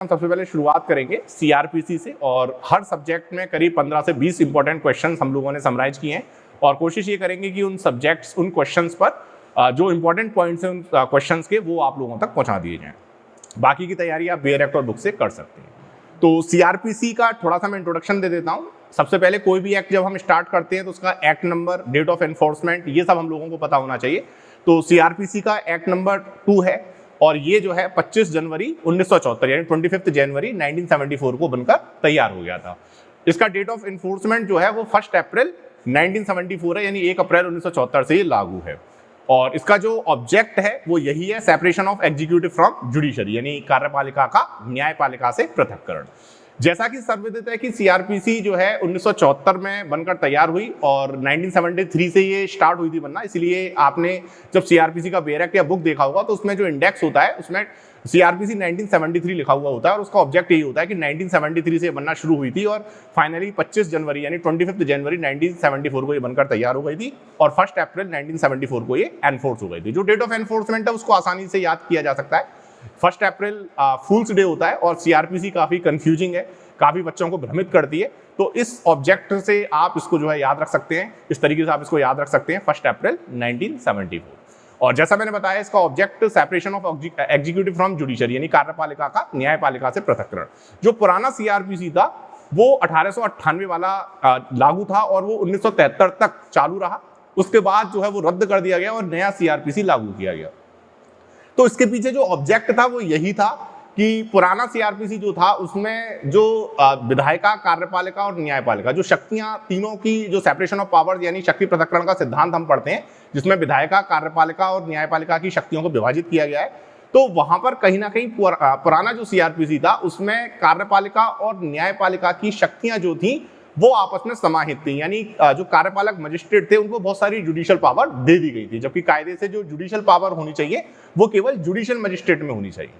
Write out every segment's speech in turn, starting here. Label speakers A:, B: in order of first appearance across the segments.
A: हम सबसे पहले शुरुआत करेंगे सीआरपीसी से और हर सब्जेक्ट में करीब 15 से 20 इंपॉर्टेंट क्वेश्चंस हम लोगों ने समराइज किए हैं और कोशिश ये करेंगे कि उन सब्जेक्ट्स उन क्वेश्चंस पर जो इंपॉर्टेंट पॉइंट्स हैं उन क्वेश्चंस के वो आप लोगों तक पहुंचा दिए जाएं। बाकी की तैयारी आप बेयर एक्ट और बुक से कर सकते हैं। तो सीआरपीसी का थोड़ा सा मैं इंट्रोडक्शन दे देता हूँ। सबसे पहले कोई भी एक्ट जब हम स्टार्ट करते हैं तो उसका act number, date of enforcement, ये सब हम लोगों को पता होना चाहिए। तो सीआरपीसी का एक्ट नंबर 2 है और ये जो है 25 जनवरी 1974 यानी 25 जनवरी 1974 को बनकर तैयार हो गया था। इसका डेट ऑफ एनफोर्समेंट जो है वो 1 अप्रैल 1974 है, यानी 1 अप्रैल 1974 से ये लागू है। और इसका जो ऑब्जेक्ट है वो यही है, separation of executive from judiciary, यानी कार्यपालिका का न्यायपालिका से पृथक्करण। जैसा कि सर्वविदित है कि सीआरपीसी जो है 1974 में बनकर तैयार हुई और 1973 से ये स्टार्ट हुई थी बनना। इसलिए आपने जब सीआरपीसी का बेयर एक्ट या बुक देखा होगा तो उसमें जो इंडेक्स होता है उसमें सीआरपीसी 1973 लिखा हुआ होता है और उसका ऑब्जेक्ट यही होता है कि 1973 से बनना शुरू हुई थी और फाइनली 25 जनवरी यानी 25 जनवरी 1974 को ये बनकर तैयार हो गई थी और 1 अप्रैल 1974 को ये एनफोर्स हो गई थी। जो डेट ऑफ एनफोर्समेंट है उसको आसानी से याद किया जा सकता है। 1 अप्रैल फूल्स डे होता है और सीआरपीसी काफी कंफ्यूजिंग है, काफी बच्चों को भ्रमित करती है। तो इस ऑब्जेक्ट से आप इसको जो है याद रख सकते हैं, इस तरीके से आप इसको याद रख सकते हैं 1 अप्रैल 1974। और जैसा मैंने बताया इसका object separation of executive from judiciary यानी कार्यपालिका का न्यायपालिका से पृथक्करण। जो पुराना सीआरपीसी था वो 1898 वाला लागू था और वो 1973 तक चालू रहा। उसके बाद जो है वो रद्द कर दिया गया और नया सीआरपीसी लागू किया गया। तो इसके पीछे जो ऑब्जेक्ट था वो यही था कि पुराना सीआरपीसी जो था उसमें जो विधायिका, कार्यपालिका और न्यायपालिका, जो शक्तियां तीनों की जो सेपरेशन ऑफ पावर्स यानी शक्ति पृथक्करण का सिद्धांत हम पढ़ते हैं, जिसमें विधायिका, कार्यपालिका और न्यायपालिका की शक्तियों को विभाजित किया गया है। तो वहां पर कहीं ना कहीं पुराना जो सीआरपीसी था उसमें कार्यपालिका और न्यायपालिका की शक्तियां जो थी वो आपस में समाहित थी, यानी जो कार्यपालक मजिस्ट्रेट थे उनको बहुत सारी जुडिशियल पावर दे दी गई थी, जबकि कायदे से जो जुडिशियल पावर होनी चाहिए वो केवल जुडिशियल मजिस्ट्रेट में होनी चाहिए।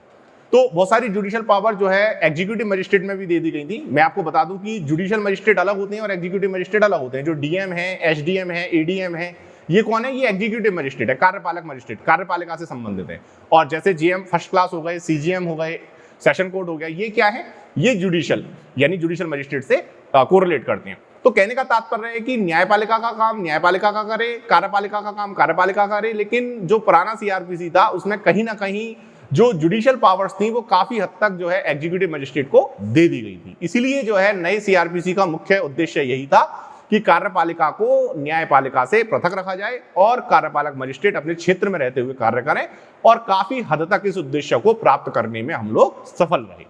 A: तो बहुत सारी जुडिशियल पावर जो है एग्जीक्यूटिव मजिस्ट्रेट में भी दे दी गई थी। मैं आपको बता दूं कि जुडिशियल मजिस्ट्रेट अलग होते हैं और एग्जीक्यूटिव मजिस्ट्रेट अलग होते हैं। जो डीएम है, एसडीएम है, एडीएम है, ये कौन है? ये एग्जीक्यूटिव मजिस्ट्रेट है, कार्यपालक मजिस्ट्रेट, कार्यपालिका से संबंधित है। और जैसे जीएम फर्स्ट क्लास हो गए, सीजीएम हो गए, सेशन कोर्ट हो गया, ये क्या है? ये जुडिशियल यानी जुडिशियल मजिस्ट्रेट से कोरिलेट करते हैं। तो कहने का तात्पर्य है कि न्यायपालिका का काम न्यायपालिका का करे, कार्यपालिका का काम कार्यपालिका करे, लेकिन जो पुराना सीआरपीसी था उसमें कहीं ना कहीं जो जुडिशियल पावर्स थी वो काफी हद तक जो है एग्जीक्यूटिव मजिस्ट्रेट को दे दी गई थी। इसीलिए जो है नए सीआरपीसी का मुख्य उद्देश्य यही था कि कार्यपालिका को न्यायपालिका से पृथक रखा जाए और कार्यपालक मजिस्ट्रेट अपने क्षेत्र में रहते हुए कार्य करें, और काफी हद तक इस उद्देश्य को प्राप्त करने में हम लोग सफल रहे।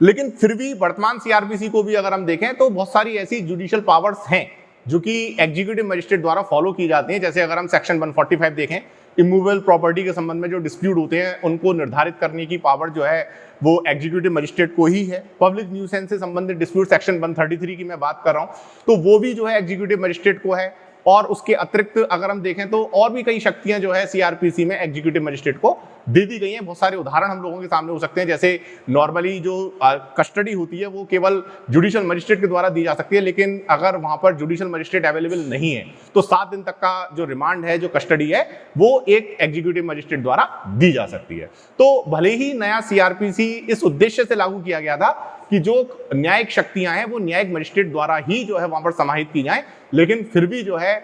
A: लेकिन फिर भी वर्तमान सीआरपीसी को भी अगर हम देखें तो बहुत सारी ऐसी जुडिशियल पावर्स हैं जो कि एग्जीक्यूटिव मजिस्ट्रेट द्वारा फॉलो की जाती हैं। जैसे अगर हम सेक्शन 145 देखें, इमूवेबल प्रॉपर्टी के संबंध में जो डिस्प्यूट होते हैं उनको निर्धारित करने की पावर जो है वो एग्जीक्यूटिव मजिस्ट्रेट को ही है। पब्लिक न्यूसेंस से संबंधित डिस्प्यूट सेक्शन 133 की मैं बात कर रहा हूं, तो वो भी जो है एग्जीक्यूटिव मजिस्ट्रेट को है। और उसके अतिरिक्त अगर हम देखें तो और भी कई शक्तियां जो है सीआरपीसी में एग्जीक्यूटिव मजिस्ट्रेट को दे दी गई हैं। बहुत सारे उदाहरण हम लोगों के सामने हो सकते हैं। जैसे नॉर्मली जो कस्टडी होती है वो केवल जुडिशियल मजिस्ट्रेट के द्वारा दी जा सकती है, लेकिन अगर वहां पर जुडिशियल मजिस्ट्रेट अवेलेबल नहीं है तो 7 दिन तक का जो रिमांड है, जो कस्टडी है, वो एक एग्जीक्यूटिव मजिस्ट्रेट द्वारा दी जा सकती है। तो भले ही नया सीआरपीसी इस उद्देश्य से लागू किया गया था कि जो न्यायिक शक्तियां हैं वो न्यायिक मजिस्ट्रेट द्वारा ही जो है वहां पर समाहित की जाएं, लेकिन फिर भी जो है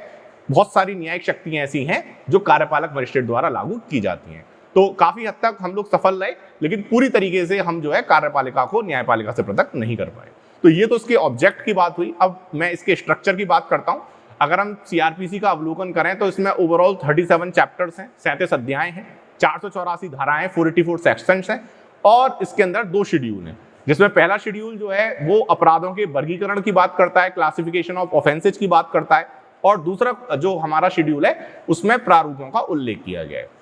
A: बहुत सारी न्यायिक शक्तियां ऐसी हैं जो कार्यपालक मजिस्ट्रेट द्वारा लागू की जाती हैं। तो काफी हद तक हम लोग सफल रहे, लेकिन पूरी तरीके से हम जो है कार्यपालिका को न्यायपालिका से पृथक नहीं कर पाए। तो ये तो इसके ऑब्जेक्ट की बात हुई। अब मैं इसके स्ट्रक्चर की बात करता हूं। अगर हम सीआरपीसी का अवलोकन करें तो इसमें ओवरऑल 37 चैप्टर्स हैं, 37 अध्याय हैं, 484 धाराएं, 484 सेक्शंस हैं और इसके अंदर 2 शेड्यूल हैं, जिसमें पहला शेड्यूल जो है वो अपराधों के वर्गीकरण की बात करता है, क्लासिफिकेशन ऑफ ऑफेंसेज की बात करता है, और दूसरा जो हमारा शेड्यूल है उसमें प्रारूपों का उल्लेख किया गया है।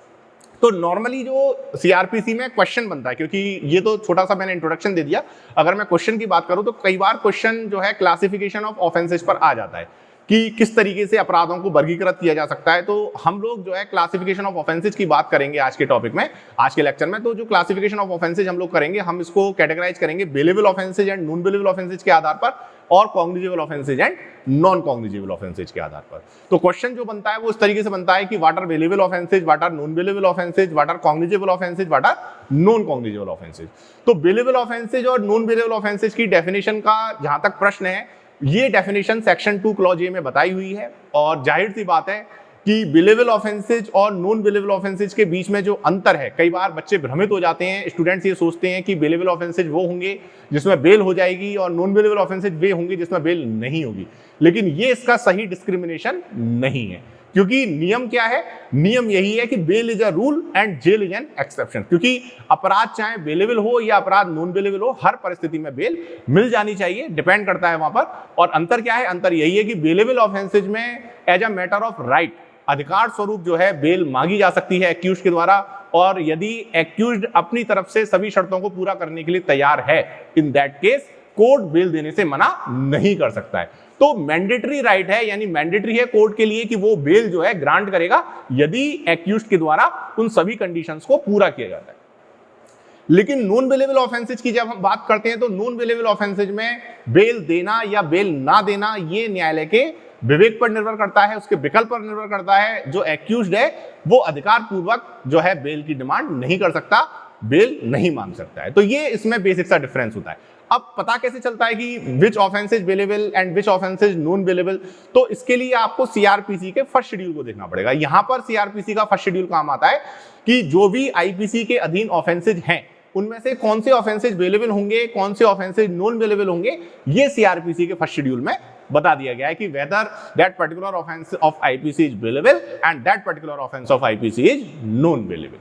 A: तो नॉर्मली जो सीआरपीसी में क्वेश्चन बनता है, क्योंकि ये तो छोटा सा मैंने इंट्रोडक्शन दे दिया, अगर मैं क्वेश्चन की बात करूं तो कई बार क्वेश्चन जो है क्लासिफिकेशन ऑफ ऑफेंसेज पर आ जाता है कि किस तरीके से अपराधों को वर्गीकृत किया जा सकता है। तो हम लोग जो है क्लासिफिकेशन ऑफ ऑफेंसेज की बात करेंगे आज के टॉपिक में, आज के लेक्चर में। तो जो क्लासिफिकेशन ऑफ ऑफेंसेज हम लोग करेंगे, हम इसको कैटेगराइज करेंगे bailable offences and non bailable offences के आधार पर और cognizable offences and non cognizable offences के आधार पर। तो क्वेश्चन जो बनता है वो इस तरीके से बनता है कि what are bailable offences, what are non bailable offences, what are cognizable offences, what are non cognizable offences. तो बेलेबल ऑफेंसेज और नॉन बेलेबल ऑफेंसेज की डेफिनेशन का जहां तक प्रश्न है, ये डेफिनेशन सेक्शन 2 क्लॉज ए में बताई हुई है। और जाहिर सी बात है कि बिलेबल ऑफेंसेज और नॉन बिलेबल ऑफेंसेज के बीच में जो अंतर है, कई बार बच्चे भ्रमित हो जाते हैं, स्टूडेंट्स ये सोचते हैं कि बिलेबल ऑफेंसेज वो होंगे जिसमें बेल हो जाएगी और नॉन बिलेबल ऑफेंसेज वे होंगे जिसमें बेल नहीं होगी। लेकिन ये इसका सही डिस्क्रिमिनेशन नहीं है, क्योंकि नियम क्या है, नियम यही है कि bail is a rule and jail is an exception. क्योंकि अपराध चाहे बेलेबल हो या अपराध नॉन बेलेबल हो, हर परिस्थिति में बेल मिल जानी चाहिए, डिपेंड करता है वहां पर। और अंतर क्या है, अंतर यही है कि बेलेबल ऑफेंसेज में as a matter of right, अधिकार स्वरूप जो है बेल मांगी जा सकती है एक्यूज के द्वारा, और यदि एक्यूज अपनी तरफ से सभी शर्तों को पूरा करने के लिए तैयार है, in that case court bell देने से मना नहीं कर सकता है। तो मैंडेटरी राइट है, यानी मैंडेटरी है कोर्ट के लिए कि वो बेल जो है ग्रांट करेगा यदि एक्यूज के द्वारा उन सभी कंडीशंस को पूरा किया जाता है। लेकिन नॉन बेलेबल ऑफेंसेज की जब हम बात करते हैं तो नॉन बेलेबल ऑफेंसेज में बेल देना या बेल ना देना ये न्यायालय के विवेक पर निर्भर करता है, उसके विकल्प पर निर्भर करता है। जो एक्यूज्ड है वो अधिकार पूर्वक जो है बेल की डिमांड नहीं कर सकता, बेल नहीं मांग सकता है। तो ये इसमें बेसिक सा डिफरेंस होता है। अब पता कैसे चलता है कि which offences bailable and which offences non bailable? तो इसके लिए आपको सीआरपीसी के फर्स्ट शेड्यूल को देखना पड़ेगा। यहां पर सीआरपीसी का फर्स्ट शेड्यूल काम आता है कि जो भी आईपीसी के अधीन ऑफेंसेज हैं उनमें से कौन से ऑफेंसेज बेलेबल होंगे, कौन से ऑफेंसेज नॉन बेलेबल होंगे, ये सीआरपीसी के फर्स्ट शेड्यूल में बता दिया गया है कि whether that particular offence of IPC is bailable and that particular offence of IPC is non bailable.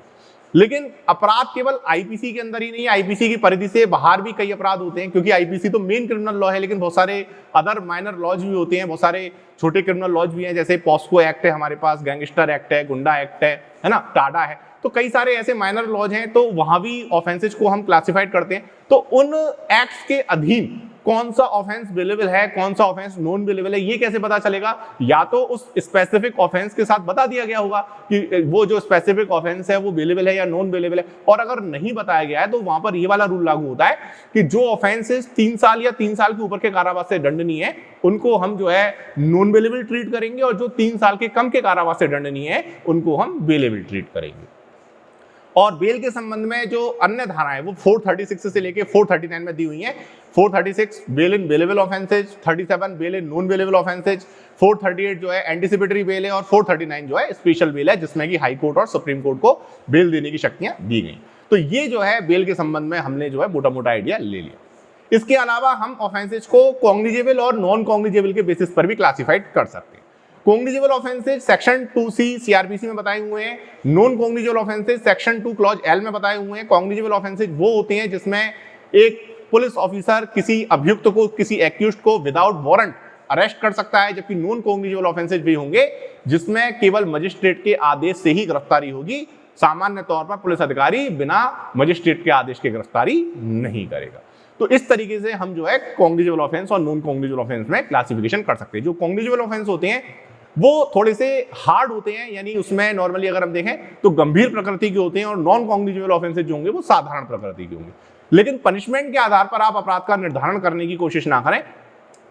A: लेकिन अपराध केवल आईपीसी के अंदर ही नहीं, आईपीसी की परिधि से बाहर भी कई अपराध होते हैं, क्योंकि आईपीसी तो मेन क्रिमिनल लॉ है, लेकिन बहुत सारे अदर माइनर लॉज भी होते हैं, बहुत सारे छोटे क्रिमिनल लॉज भी हैं, जैसे पॉस्को एक्ट है हमारे पास, गैंगस्टर एक्ट है, गुंडा एक्ट है ना, टाडा है। तो कई सारे ऐसे माइनर लॉज हैं, तो वहां भी ऑफेंसेज को हम क्लासिफाइड करते हैं। तो उन एक्ट्स के अधीन कौन सा ऑफेंस बेलेबल है, कौन सा ऑफेंस नॉन बेलेबल है, ये कैसे पता चलेगा? या तो उस स्पेसिफिक ऑफेंस के साथ बता दिया गया होगा कि वो जो स्पेसिफिक ऑफेंस है वो बेलेबल है या नॉन बेलेबल है, और अगर नहीं बताया गया है तो वहां पर ये वाला रूल लागू होता है कि जो ऑफेंसेस 3 साल या 3 साल के ऊपर के कारावास से दंडनीय है उनको हम जो है नॉन बेलेबल ट्रीट करेंगे, और जो 3 साल के कम के कारावास से दंडनीय है उनको हम बेलेबल ट्रीट करेंगे। और बेल के संबंध में जो अन्य धाराएं वो 436 से लेके 439 में दी हुई हैं। 436 bail in bailable offences, 37 bail in non bailable offences, 438 जो है एंटीसिपेटरी बेल है, और 439 जो है स्पेशल बेल है, जिसमें कि हाई कोर्ट और सुप्रीम कोर्ट को बेल देने की शक्तियां दी गई। तो ये जो है बेल के संबंध में हमने जो है मोटा मोटा आइडिया ले लिया। इसके अलावा हम ऑफेंसेज को कॉग्निजेबल और नॉन कॉग्निजेबल के बेसिस पर भी क्लासिफाइड कर सकते हैं। Cognizable offences section 2C CrPC में बताए हुए हैं, non cognizable offences section 2 clause L में बताए हुए हैं। कॉग्निजेबल ऑफेंसेज वो होते हैं जिसमें एक पुलिस ऑफिसर किसी अभियुक्त को, किसी एक्यूज्ड को विदाउट वारंट अरेस्ट कर सकता है, जबकि नॉन कॉग्निजेबल ऑफेंसेज भी होंगे जिसमें केवल मजिस्ट्रेट के आदेश से ही गिरफ्तारी होगी। सामान्य तौर पर पुलिस अधिकारी बिना मजिस्ट्रेट के आदेश के गिरफ्तारी नहीं करेगा। तो इस तरीके से हम जो है कॉग्निजेबल ऑफेंस और नॉन कॉग्निजेबल ऑफेंस में क्लासिफिकेशन कर सकते हैं। जो कॉग्निजेबल ऑफेंस होते हैं वो थोड़े से हार्ड होते हैं, यानी उसमें नॉर्मली अगर हम देखें तो गंभीर प्रकृति के होते हैं, और नॉन कॉग्निजेबल ऑफेंसेज जो होंगे वो साधारण प्रकृति के होंगे। लेकिन पनिशमेंट के आधार पर आप अपराध का निर्धारण करने की कोशिश ना करें।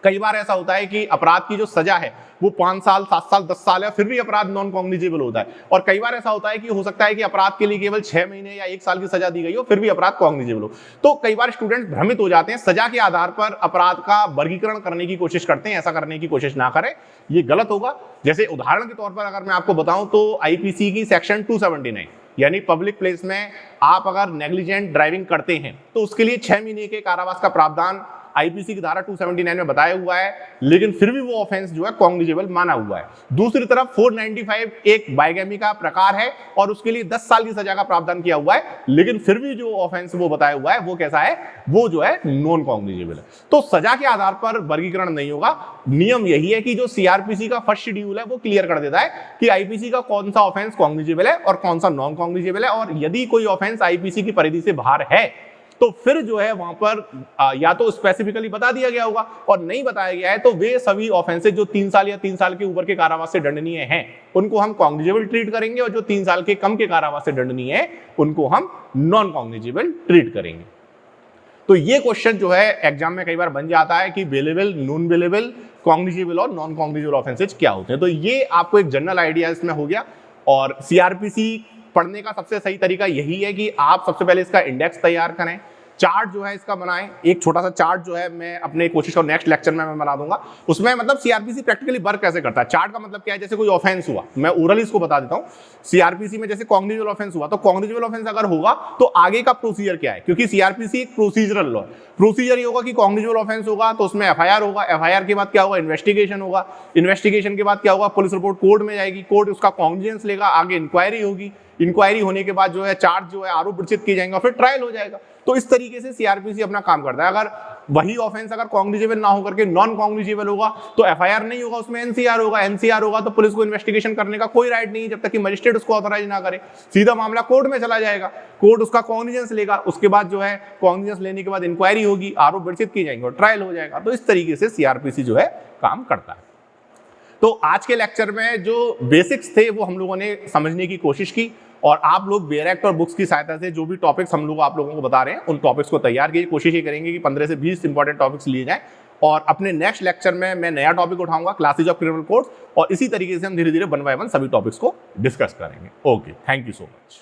A: कई बार ऐसा होता है कि अपराध की जो सजा है वो 5 साल, 7 साल, 10 साल है, फिर भी अपराध नॉन कॉग्निजेबल होता है। और कई बार ऐसा होता है कि हो सकता है कि अपराध के लिए केवल 6 महीने या 1 साल की सजा दी गई हो, फिर भी अपराध कॉग्निजेबल हो। तो कई बार स्टूडेंट भ्रमित हो जाते हैं, सजा के आधार पर अपराध का वर्गीकरण करने की कोशिश करते हैं। ऐसा करने की कोशिश ना करें, ये गलत होगा। जैसे उदाहरण के तौर पर अगर मैं आपको बताऊं तो आईपीसी की सेक्शन 279 यानी पब्लिक प्लेस में आप अगर नेग्लिजेंट ड्राइविंग करते हैं तो उसके लिए 6 महीने के कारावास का प्रावधान आईपीसी की धारा 279 में बताया हुआ है, लेकिन फिर भी वो ऑफेंस जो है कॉग्निजेबल माना हुआ है। दूसरी तरफ 495 एक बाइगैमी का प्रकार है और उसके लिए 10 साल की सजा का प्रावधान किया हुआ है, लेकिन फिर भी जो ऑफेंस वो बताया हुआ है वो कैसा है, वो जो है नॉन कॉग्निजेबल है। तो सजा के आधार पर वर्गीकरण नहीं होगा। नियम यही है कि जो सीआरपीसी का फर्स्ट शेड्यूल है वो क्लियर कर देता है कि आईपीसी का कौन सा ऑफेंस कॉग्निजेबल है और कौन सा नॉन कॉग्निजेबल है, और यदि कोई ऑफेंस आईपीसी की परिधि से बाहर है तो फिर जो है वहां पर या तो स्पेसिफिकली बता दिया गया होगा, और नहीं बताया गया है तो वे सभी ऑफेंसेस जो 3 साल या 3 साल के ऊपर के कारावास से दंडनीय हैं उनको हम कॉग्निजेबल ट्रीट करेंगे, और जो 3 साल के कम के कारावास से दंडनीय है उनको हम नॉन कॉग्निजेबल ट्रीट करेंगे। तो ये क्वेश्चन जो है एग्जाम में कई बार बन जाता है कि बेलेबल, नॉन बेलेबल, कॉग्निजेबल और नॉन कॉग्निजेबल ऑफेंसेज क्या होते हैं। तो ये आपको एक जनरल आइडिया इसमें हो गया। और सीआरपीसी पढ़ने का सबसे सही तरीका यही है कि आप सबसे पहले इसका इंडेक्स तैयार करें, चार्ट जो है इसका बनाएं। एक छोटा सा चार्ट जो है मैं अपने कोशिश और नेक्स्ट लेक्चर में मैं बना दूंगा, उसमें मतलब सीआरपीसी प्रैक्टिकली वर्क कैसे करता है। चार्ट का मतलब क्या है, जैसे कोई ऑफेंस हुआ, मैं ओरली इसको बता देता हूं। सीआरपीसी में जैसे कॉग्निजेबल ऑफेंस हुआ, तो कॉग्निजेबल ऑफेंस अगर होगा तो आगे का प्रोसीजर क्या है, क्योंकि सीआरपीसी एक प्रोसीजरल लॉ है। प्रोसीजर ये होगा कि कॉग्निजेबल ऑफेंस होगा तो उसमें एफआईआर होगा, एफआईआर के बाद क्या होगा, इन्वेस्टिगेशन होगा, इन्वेस्टिगेशन के बाद क्या होगा, पुलिस रिपोर्ट कोर्ट में जाएगी, कोर्ट उसका कॉग्निजेंस लेगा, आगे इंक्वायरी होगी, इंक्वायरी होने के बाद जो है चार्ज जो है आरोप विचित किए जाएंगे और फिर ट्रायल हो जाएगा। तो इस तरीके से सीआरपीसी अपना काम करता है। अगर वही ऑफेंस अगर कॉग्निजेबल ना होकर के नॉन कॉग्निजेबल होगा तो एफआईआर नहीं होगा, उसमें एनसीआर होगा, एनसीआर होगा तो पुलिस को इन्वेस्टिगेशन करने का कोई राइट नहीं है जब तक कि मजिस्ट्रेट उसको ऑथराइज ना करे। सीधा मामला कोर्ट में चला जाएगा, कोर्ट उसका कॉग्निजेंस लेगा, उसके बाद जो है कॉग्निजेंस लेने के बाद इंक्वायरी होगी, आरोप विचित किए जाएंगे और ट्रायल हो जाएगा। तो इस तरीके से सीआरपीसी जो है काम करता है। तो आज के लेक्चर में जो बेसिक्स थे वो हम लोगों ने समझने की कोशिश की, और आप लोग बेयर एक्ट और बुक्स की सहायता से जो भी टॉपिक्स हम लोग आप लोगों को बता रहे हैं उन टॉपिक्स को तैयार कीजिए। कोशिश ये करेंगे कि 15 से 20 इंपॉर्टेंट टॉपिक्स लिए जाएं, और अपने नेक्स्ट लेक्चर में मैं नया टॉपिक उठाऊंगा, क्लासेज ऑफ क्रिमिनल कोर्ट, और इसी तरीके से हम धीरे धीरे 1 बाय 1 सभी टॉपिक्स को डिस्कस करेंगे। Okay, thank you so much.